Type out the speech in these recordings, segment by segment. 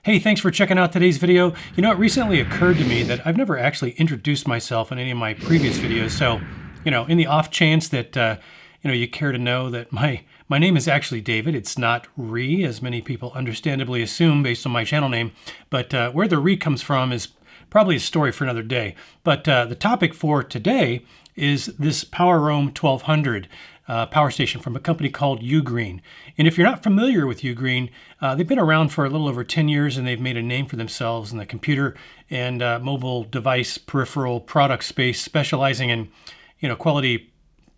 Hey, thanks for checking out today's video. You know, it recently occurred to me that I've never actually introduced myself in any of my previous videos. So, in the off chance that, you care to know that my name is actually David. It's not Ree, as many people understandably assume based on my channel name. But where the Ree comes from is probably a story for another day. But the topic for today is this PowerRoam 1200 power station from a company called UGREEN. And if you're not familiar with UGREEN, they've been around for a little over 10 years and they've made a name for themselves in the computer and mobile device peripheral product space, specializing in quality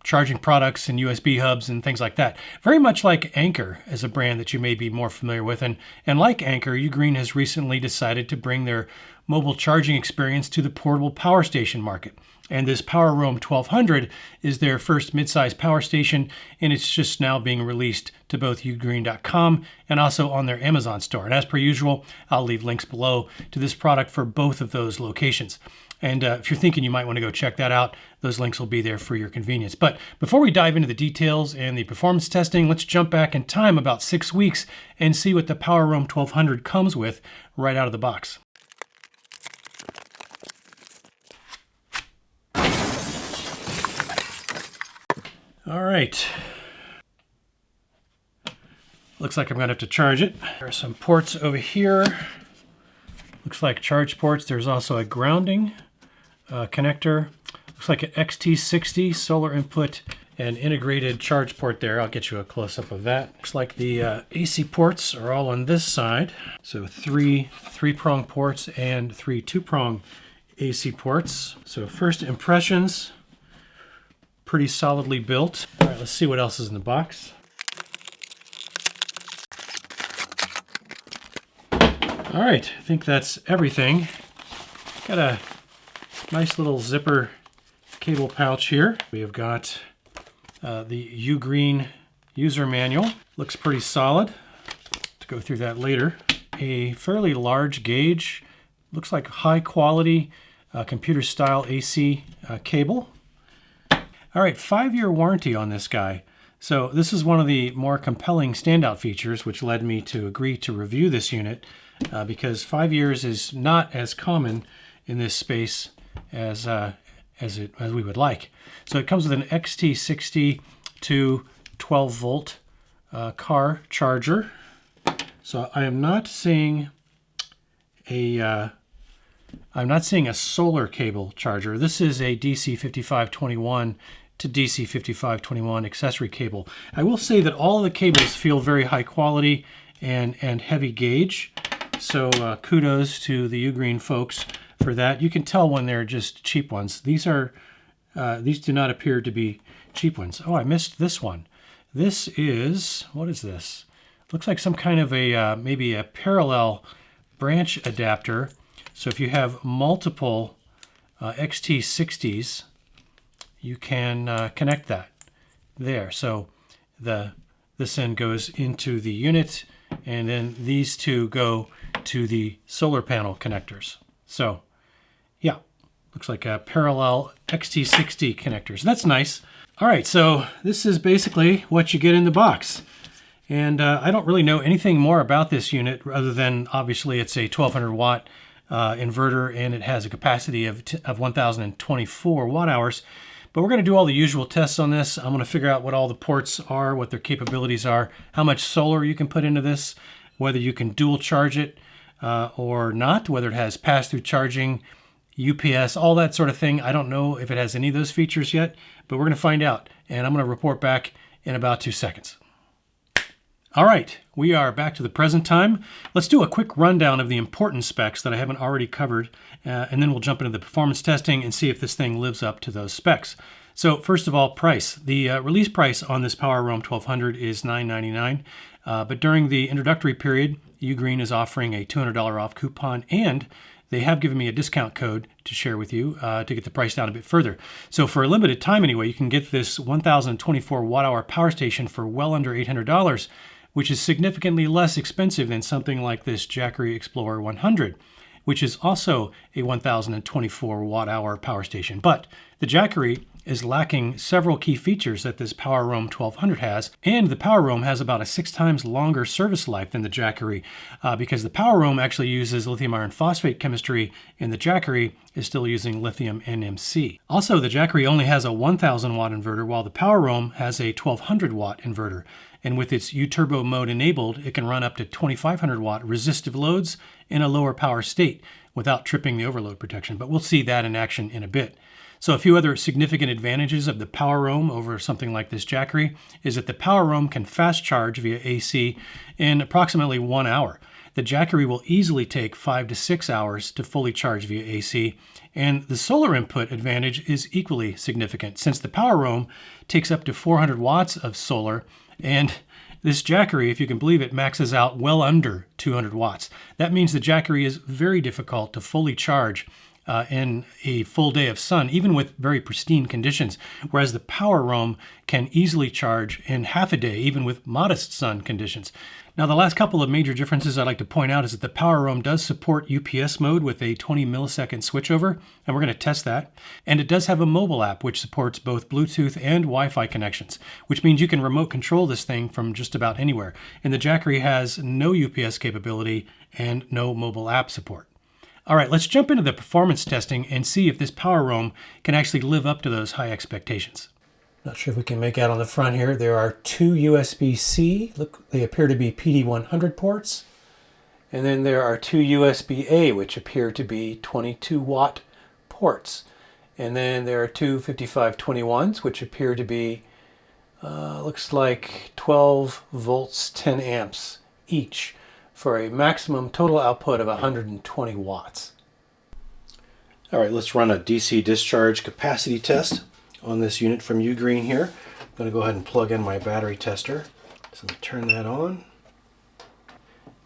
charging products and USB hubs and things like that. Very much like Anker as a brand that you may be more familiar with. And like Anker, UGREEN has recently decided to bring their mobile charging experience to the portable power station market. And this PowerRoam 1200 is their first mid-size power station, and it's just now being released to both ugreen.com and also on their Amazon store. And as per usual, I'll leave links below to this product for both of those locations. And if you're thinking you might want to go check that out, those links will be there for your convenience. But before we dive into the details and the performance testing, let's jump back in time about 6 weeks and see what the PowerRoam 1200 comes with right out of the box. All right. Looks like I'm going to have to charge it. There are some ports over here. Looks like charge ports. There's also a grounding connector. Looks like an XT60 solar input and integrated charge port there. I'll get you a close-up of that. Looks like the AC ports are all on this side. So three three-prong ports and three two-prong AC ports. So first impressions, pretty solidly built. All right, let's see what else is in the box. All right, I think that's everything. Got a nice little zipper cable pouch here. We have got the UGREEN user manual. Looks pretty solid. To go through that later. A fairly large gauge. Looks like high quality computer style AC cable. All right, 5-year warranty on this guy. So this is one of the more compelling standout features, which led me to agree to review this unit because 5 years is not as common in this space as we would like. So it comes with an XT60 to 12 volt car charger. So I am not seeing a solar cable charger. This is a DC 5521 to DC 5521 accessory cable. I will say that all of the cables feel very high quality and heavy gauge. So kudos to the UGREEN folks for that. You can tell when they're just cheap ones. These do not appear to be cheap ones. Oh, I missed this one. This is, what is this? Looks like some kind of a maybe a parallel branch adapter. So if you have multiple XT60s, you can connect that there. So this end goes into the unit, and then these two go to the solar panel connectors. So yeah, looks like a parallel XT60 connectors. That's nice. All right, so this is basically what you get in the box. And I don't really know anything more about this unit other than obviously it's a 1200 watt inverter, and it has a capacity of 1024 watt hours. But we're going to do all the usual tests on this. I'm going to figure out what all the ports are, what their capabilities are, how much solar you can put into this, whether you can dual charge it or not, whether it has pass-through charging, UPS, all that sort of thing. I don't know if it has any of those features yet, but we're going to find out. And I'm going to report back in about 2 seconds. All right, we are back to the present time. Let's do a quick rundown of the important specs that I haven't already covered, and then we'll jump into the performance testing and see if this thing lives up to those specs. So first of all, price. The release price on this PowerRoam 1200 is $999, but during the introductory period, UGREEN is offering a $200 off coupon, and they have given me a discount code to share with you to get the price down a bit further. So for a limited time anyway, you can get this 1024 watt hour power station for well under $800, which is significantly less expensive than something like this Jackery Explorer 100, which is also a 1024 watt-hour power station. But the Jackery is lacking several key features that this PowerRoam 1200 has, and the PowerRoam has about a 6 times longer service life than the Jackery because the PowerRoam actually uses lithium iron phosphate chemistry and the Jackery is still using lithium NMC. Also, the Jackery only has a 1000 watt inverter while the PowerRoam has a 1200 watt inverter. And with its U-Turbo mode enabled, it can run up to 2500 watt resistive loads in a lower power state without tripping the overload protection. But we'll see that in action in a bit. So a few other significant advantages of the PowerRoam over something like this Jackery is that the PowerRoam can fast charge via AC in approximately 1 hour. The Jackery will easily take 5 to 6 hours to fully charge via AC, and the solar input advantage is equally significant since the PowerRoam takes up to 400 watts of solar, and this Jackery, if you can believe it, maxes out well under 200 watts. That means the Jackery is very difficult to fully charge in a full day of sun, even with very pristine conditions, whereas the PowerRoam can easily charge in half a day, even with modest sun conditions. Now, the last couple of major differences I'd like to point out is that the PowerRoam does support UPS mode with a 20 millisecond switchover, and we're going to test that. And it does have a mobile app which supports both Bluetooth and Wi-Fi connections, which means you can remote control this thing from just about anywhere. And the Jackery has no UPS capability and no mobile app support. All right, let's jump into the performance testing and see if this PowerRoam can actually live up to those high expectations. Not sure if we can make out on the front here. There are 2 USB-C. Look, they appear to be PD100 ports. And then there are 2 USB-A, which appear to be 22 watt ports. And then there are 2 5521s, which appear to be, looks like 12 volts, 10 amps each, for a maximum total output of 120 watts. All right, let's run a DC discharge capacity test on this unit from UGREEN here. I'm going to go ahead and plug in my battery tester. So let me turn that on.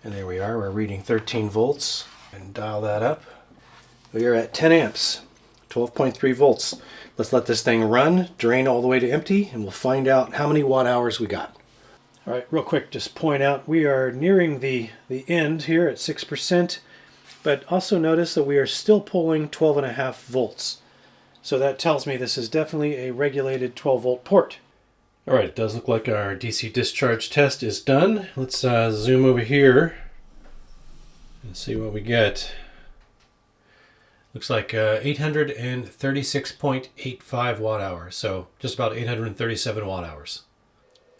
And there we are, we're reading 13 volts. And dial that up. We are at 10 amps, 12.3 volts. Let's let this thing run, drain all the way to empty, and we'll find out how many watt hours we got. All right, real quick, just point out we are nearing the end here at 6%, but also notice that we are still pulling 12.5 volts. So that tells me this is definitely a regulated 12 volt port. All right, it does look like our DC discharge test is done. Let's zoom over here and see what we get. Looks like 836.85 watt hours, so just about 837 watt hours.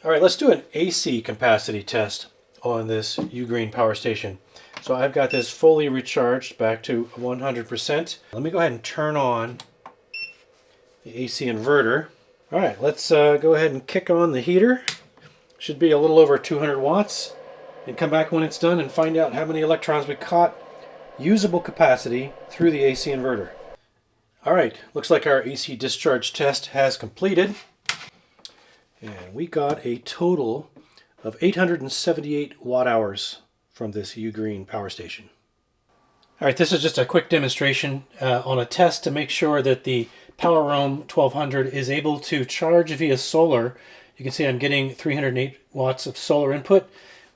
All right, let's do an AC capacity test on this UGREEN power station. So I've got this fully recharged back to 100%. Let me go ahead and turn on the AC inverter. All right, let's go ahead and kick on the heater. Should be a little over 200 watts. And come back when it's done and find out how many electrons we caught usable capacity through the AC inverter. All right, looks like our AC discharge test has completed. And we got a total of 878 watt hours from this UGREEN power station. All right, this is just a quick demonstration on a test to make sure that the PowerRoam 1200 is able to charge via solar. You can see I'm getting 308 watts of solar input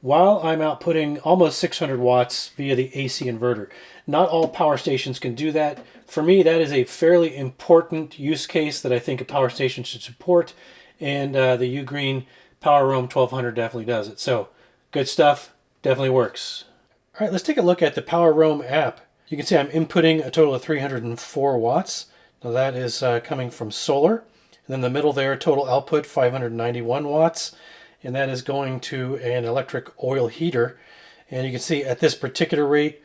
while I'm outputting almost 600 watts via the AC inverter. Not all power stations can do that. For me, that is a fairly important use case that I think a power station should support. And the UGREEN PowerRoam 1200 definitely does it. So good stuff, definitely works. All right, let's take a look at the PowerRoam app. You can see I'm inputting a total of 304 watts. Now that is coming from solar. And then the middle there, total output 591 watts. And that is going to an electric oil heater. And you can see at this particular rate,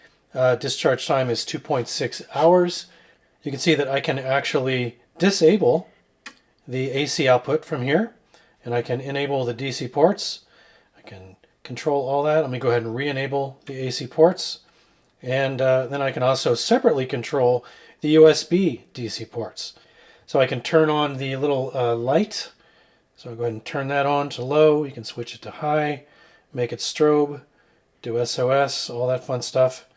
discharge time is 2.6 hours. You can see that I can actually disable the AC output from here, and I can enable the DC ports. I can control all that. Let me go ahead and re-enable the AC ports, and then I can also separately control the USB DC ports. So I can turn on the little light. So I'll go ahead and turn that on to low. You can switch it to high, make it strobe, do SOS, all that fun stuff.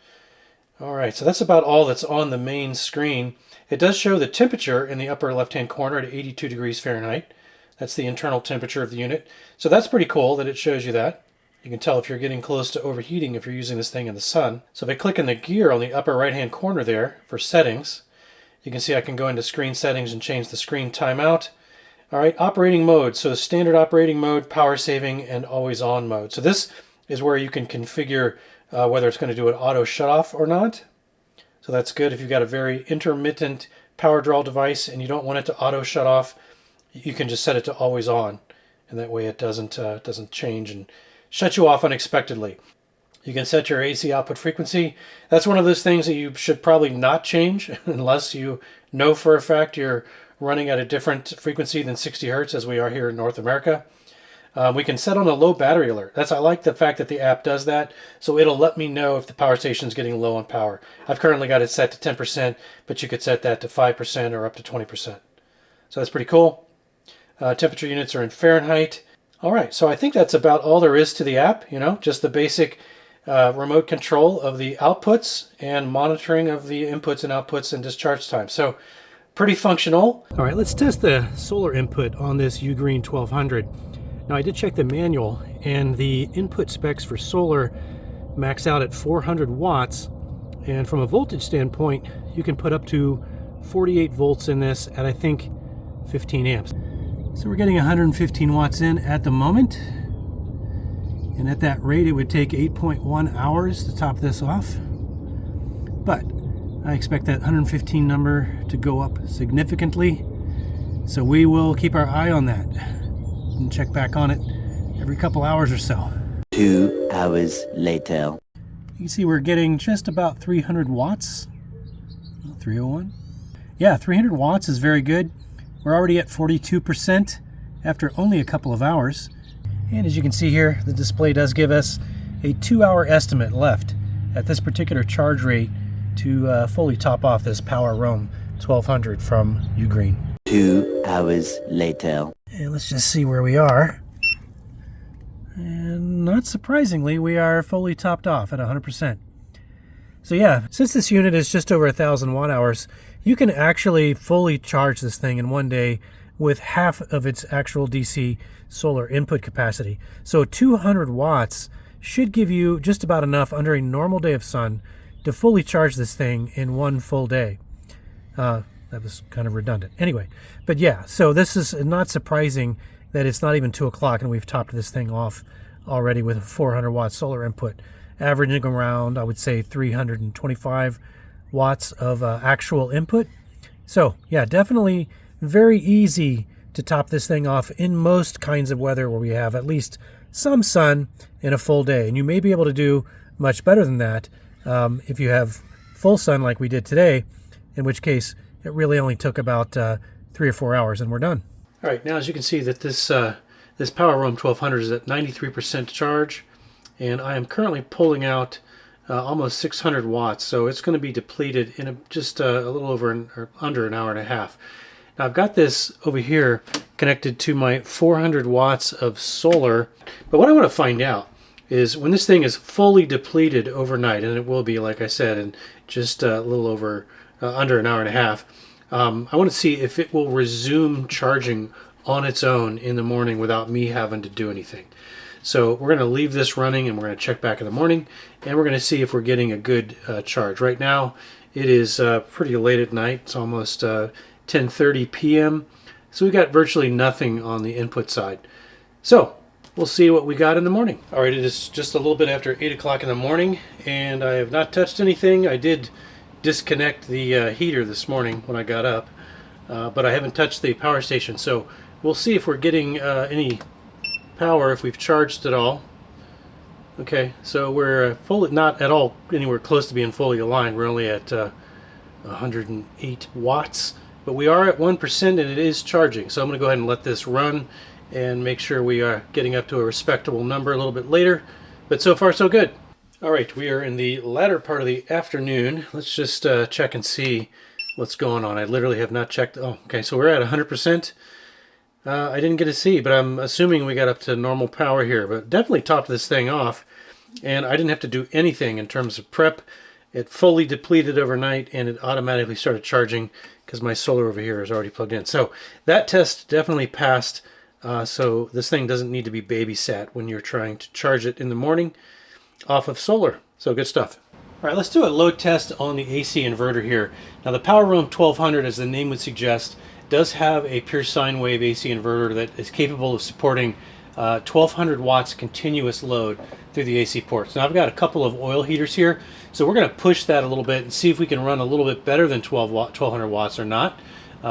All right, so that's about all that's on the main screen. It does show the temperature in the upper left-hand corner at 82 degrees Fahrenheit. That's the internal temperature of the unit. So that's pretty cool that it shows you that. You can tell if you're getting close to overheating if you're using this thing in the sun. So if I click on the gear on the upper right hand corner there for settings, you can see I can go into screen settings and change the screen timeout. All right, operating mode. So standard operating mode, power saving, and always on mode. So this is where you can configure whether it's going to do an auto shut off or not. So that's good if you've got a very intermittent power draw device and you don't want it to auto shut off. You can just set it to always on, and that way it doesn't change and shut you off unexpectedly. You can set your AC output frequency. That's one of those things that you should probably not change unless you know for a fact you're running at a different frequency than 60 hertz as we are here in North America. We can set on a low battery alert. I like the fact that the app does that, so it'll let me know if the power station is getting low on power. I've currently got it set to 10%, but you could set that to 5% or up to 20%. So that's pretty cool. Temperature units are in Fahrenheit. All right, so I think that's about all there is to the app, just the basic remote control of the outputs and monitoring of the inputs and outputs and discharge time. So pretty functional. All right, let's test the solar input on this UGREEN 1200. Now I did check the manual, and the input specs for solar max out at 400 watts. And from a voltage standpoint, you can put up to 48 volts in this at, I think, 15 amps. So we're getting 115 watts in at the moment. And at that rate, it would take 8.1 hours to top this off. But I expect that 115 number to go up significantly. So we will keep our eye on that and check back on it every couple hours or so. 2 hours later. You can see we're getting just about 300 watts. 301. Yeah, 300 watts is very good. We're already at 42% after only a couple of hours. And as you can see here, the display does give us a 2-hour estimate left at this particular charge rate to fully top off this PowerRoam 1200 from UGREEN. 2 hours later. And let's just see where we are. And not surprisingly, we are fully topped off at 100%. So yeah, since this unit is just over 1,000 watt hours, you can actually fully charge this thing in one day with half of its actual DC solar input capacity. So 200 watts should give you just about enough under a normal day of sun to fully charge this thing in one full day. That was kind of redundant. Anyway, but yeah, so this is not surprising that it's not even 2 o'clock and we've topped this thing off already with a 400 watt solar input, averaging around, I would say, 325 watts of actual input. So yeah, definitely very easy to top this thing off in most kinds of weather where we have at least some sun in a full day. And you may be able to do much better than that if you have full sun like we did today, in which case it really only took about 3 or 4 hours and we're done. All right, now as you can see that this PowerRoam 1200 is at 93% charge, and I am currently pulling out almost 600 watts, so it's going to be depleted in just a little over or under an hour and a half. Now I've got this over here connected to my 400 watts of solar, but what I want to find out is when this thing is fully depleted overnight, and it will be, like I said, in just a little over under an hour and a half, I want to see if it will resume charging on its own in the morning without me having to do anything. So we're going to leave this running and we're going to check back in the morning, and we're going to see if we're getting a good charge. Right now it is pretty late at night. It's almost 10:30 p.m. So we got virtually nothing on the input side. So we'll see what we got in the morning. All right, it is just a little bit after 8 o'clock in the morning, and I have not touched anything. I did disconnect the heater this morning when I got up, but I haven't touched the power station. So we'll see if we're getting any power, if we've charged at all. Okay, so we're fully, not at all anywhere close to being fully aligned. We're only at 108 watts, but we are at 1% and it is charging. So I'm going to go ahead and let this run and make sure we are getting up to a respectable number a little bit later. But so far so good. All right, we are in the latter part of the afternoon. Let's just check and see what's going on. I literally have not checked. Oh, okay, so we're at 100%. I didn't get to see, but I'm assuming we got up to normal power here. But definitely topped this thing off, and I didn't have to do anything in terms of prep. It fully depleted overnight, and it automatically started charging because my solar over here is already plugged in. So that test definitely passed so this thing doesn't need to be babysat when you're trying to charge it in the morning off of solar. So good stuff. All right, let's do a load test on the AC inverter here. Now the PowerRoam 1200, as the name would suggest, does have a pure sine wave AC inverter that is capable of supporting 1200 watts continuous load through the AC ports. Now I've got a couple of oil heaters here, so we're going to push that a little bit and see if we can run a little bit better than 1200 watts or not.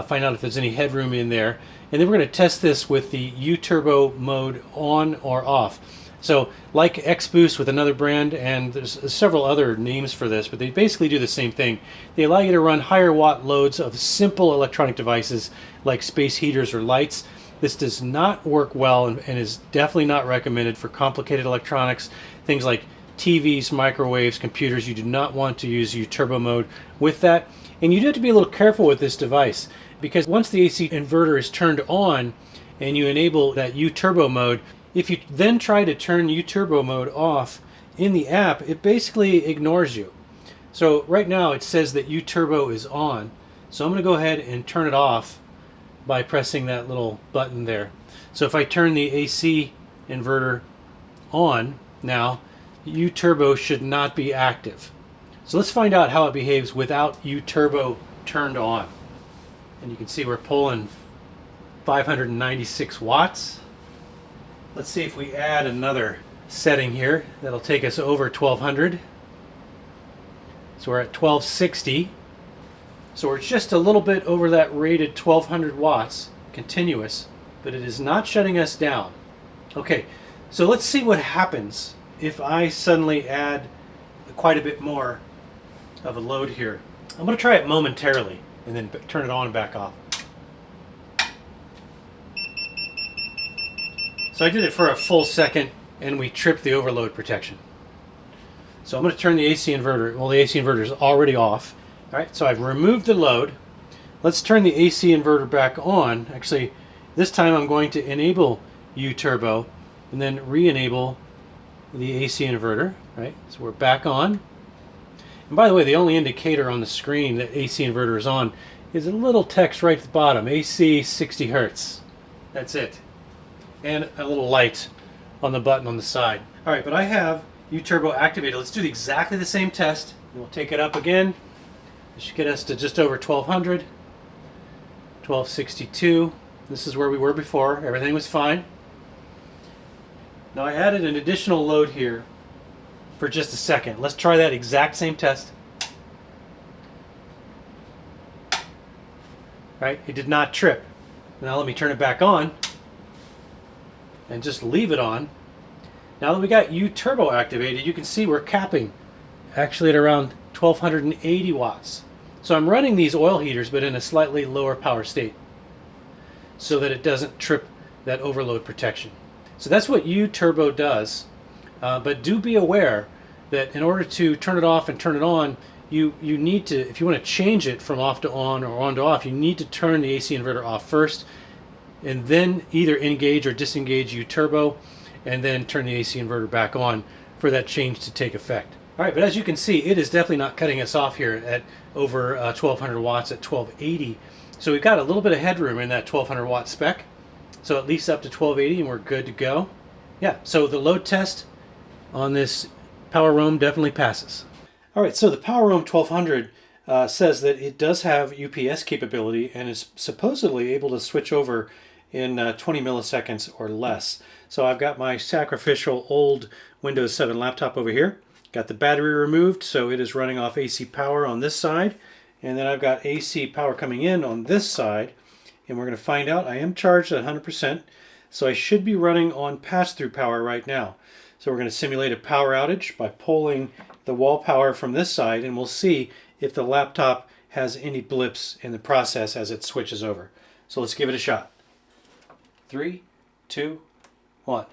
Find out if there's any headroom in there. And then we're going to test this with the U-Turbo mode on or off. So like X-Boost with another brand, and there's several other names for this, but they basically do the same thing. They allow you to run higher watt loads of simple electronic devices like space heaters or lights. This does not work well and is definitely not recommended for complicated electronics, things like TVs, microwaves, computers. You do not want to use U-Turbo mode with that. And you do have to be a little careful with this device, because once the AC inverter is turned on and you enable that U-Turbo mode, if you then try to turn U-Turbo mode off in the app, it basically ignores you. So right now it says that U-Turbo is on. So I'm going to go ahead and turn it off by pressing that little button there. So if I turn the AC inverter on now, U-Turbo should not be active. So let's find out how it behaves without U-Turbo turned on. And you can see we're pulling 596 watts. Let's see if we add another setting here that'll take us over 1200. So we're at 1260. So we're just a little bit over that rated 1200 watts continuous, but it is not shutting us down. Okay, so let's see what happens if I suddenly add quite a bit more of a load here. I'm going to try it momentarily and then turn it on and back off. So I did it for a full second and we tripped the overload protection. So I'm going to turn the AC inverter. Well, the AC inverter is already off. All right, so I've removed the load. Let's turn the AC inverter back on. Actually, this time I'm going to enable U-Turbo and then re-enable the AC inverter. Right, so we're back on. And by the way, the only indicator on the screen that AC inverter is on is a little text right at the bottom, AC 60 Hertz. That's it. And a little light on the button on the side. All right, but I have U-Turbo activated. Let's do exactly the same test. We'll take it up again. This should get us to just over 1200, 1262. This is where we were before. Everything was fine. Now I added an additional load here for just a second. Let's try that exact same test. Right, it did not trip. Now let me turn it back on and just leave it on. Now that we got U-Turbo activated, you can see we're capping actually at around 1280 watts. So I'm running these oil heaters but in a slightly lower power state so that it doesn't trip that overload protection. So that's what U-Turbo does, but do be aware that in order to turn it off and turn it on, you need to, if you want to change it from off to on or on to off, you need to turn the AC inverter off first and then either engage or disengage U-Turbo and then turn the AC inverter back on for that change to take effect. All right, but as you can see, it is definitely not cutting us off here at over 1200 watts at 1280. So we've got a little bit of headroom in that 1200 watt spec. So at least up to 1280 and we're good to go. Yeah, so the load test on this PowerRoam definitely passes. All right, so the PowerRoam 1200 says that it does have UPS capability and is supposedly able to switch over in 20 milliseconds or less. So I've got my sacrificial old Windows 7 laptop over here. Got the battery removed, so it is running off AC power on this side. And then I've got AC power coming in on this side. And we're going to find out I am charged at 100%. So I should be running on pass-through power right now. So we're going to simulate a power outage by pulling the wall power from this side, and we'll see if the laptop has any blips in the process as it switches over. So let's give it a shot. 3, 2, 1.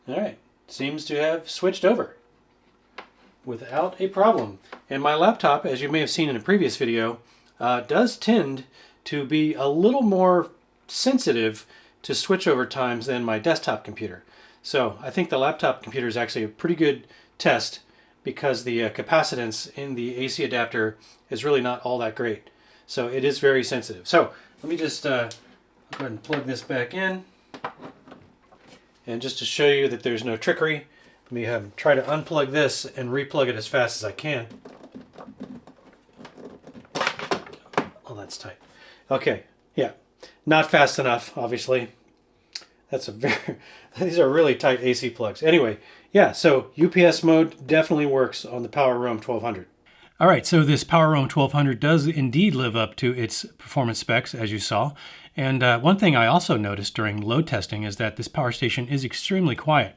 All right, seems to have switched over without a problem. And my laptop, as you may have seen in a previous video, does tend to be a little more sensitive to switchover times than my desktop computer. So I think the laptop computer is actually a pretty good test because the capacitance in the AC adapter is really not all that great. So it is very sensitive. So let me just go ahead and plug this back in. And just to show you that there's no trickery, let me try to unplug this and replug it as fast as I can. Oh, that's tight. Okay, yeah, not fast enough, obviously. That's these are really tight AC plugs. Anyway, yeah, so UPS mode definitely works on the PowerRoam 1200. All right, so this PowerRoam 1200 does indeed live up to its performance specs, as you saw. And one thing I also noticed during load testing is that this power station is extremely quiet,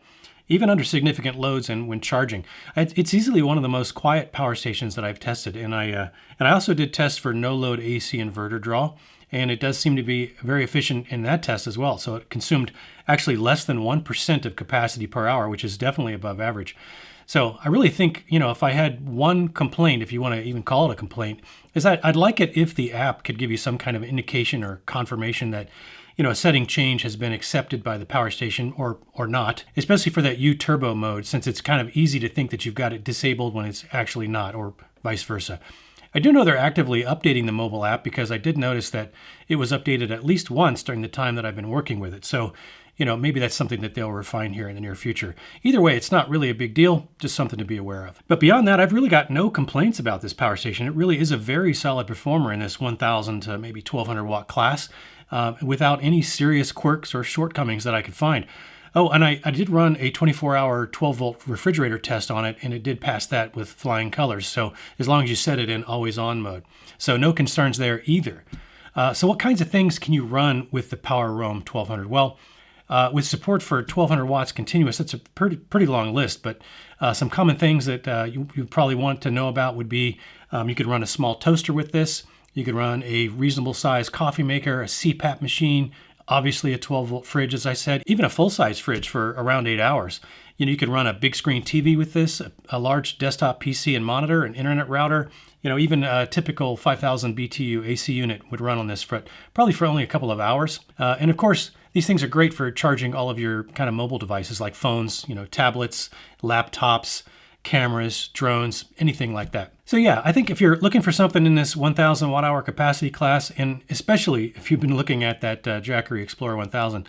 even under significant loads and when charging. It's easily one of the most quiet power stations that I've tested. And I also did test for no load AC inverter draw, and it does seem to be very efficient in that test as well. So it consumed actually less than 1% of capacity per hour, which is definitely above average. So I really think, if I had one complaint, if you want to even call it a complaint, is that I'd like it if the app could give you some kind of indication or confirmation that, a setting change has been accepted by the power station or not, especially for that U turbo mode, since it's kind of easy to think that you've got it disabled when it's actually not, or vice versa. I do know they're actively updating the mobile app because I did notice that it was updated at least once during the time that I've been working with it. So, maybe that's something that they'll refine here in the near future. Either way, it's not really a big deal, just something to be aware of. But beyond that, I've really got no complaints about this power station. It really is a very solid performer in this 1,000 to maybe 1,200 watt class without any serious quirks or shortcomings that I could find. Oh, and I did run a 24-hour 12-volt refrigerator test on it, and it did pass that with flying colors. So as long as you set it in always-on mode. So no concerns there either. So what kinds of things can you run with the PowerRoam 1200? Well, with support for 1,200 watts continuous, that's a pretty long list, but some common things that you probably want to know about would be you could run a small toaster with this. You could run a reasonable size coffee maker, a CPAP machine, obviously a 12-volt fridge, as I said, even a full-size fridge for around 8 hours. You could run a big screen TV with this, a large desktop PC and monitor, an internet router. Even a typical 5,000 BTU AC unit would run on this probably for only a couple of hours. And of course, these things are great for charging all of your kind of mobile devices like phones, tablets, laptops, cameras, drones, anything like that. So yeah, I think if you're looking for something in this 1,000 watt hour capacity class, and especially if you've been looking at that Jackery Explorer 1000,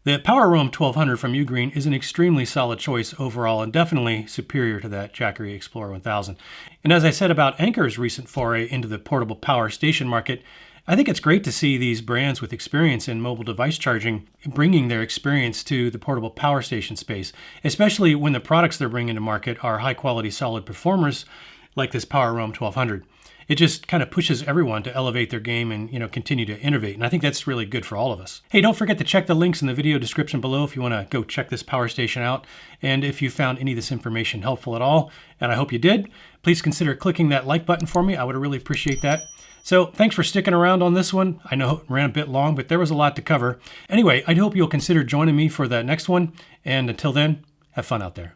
the PowerRoam 1200 from UGREEN is an extremely solid choice overall and definitely superior to that Jackery Explorer 1000. And as I said about Anker's recent foray into the portable power station market, I think it's great to see these brands with experience in mobile device charging bringing their experience to the portable power station space, especially when the products they're bringing to market are high-quality solid performers like this PowerRoam 1200. It just kind of pushes everyone to elevate their game and continue to innovate. And I think that's really good for all of us. Hey, don't forget to check the links in the video description below if you want to go check this power station out. And if you found any of this information helpful at all, and I hope you did, please consider clicking that like button for me. I would really appreciate that. So thanks for sticking around on this one. I know it ran a bit long, but there was a lot to cover. Anyway, I hope you'll consider joining me for the next one. And until then, have fun out there.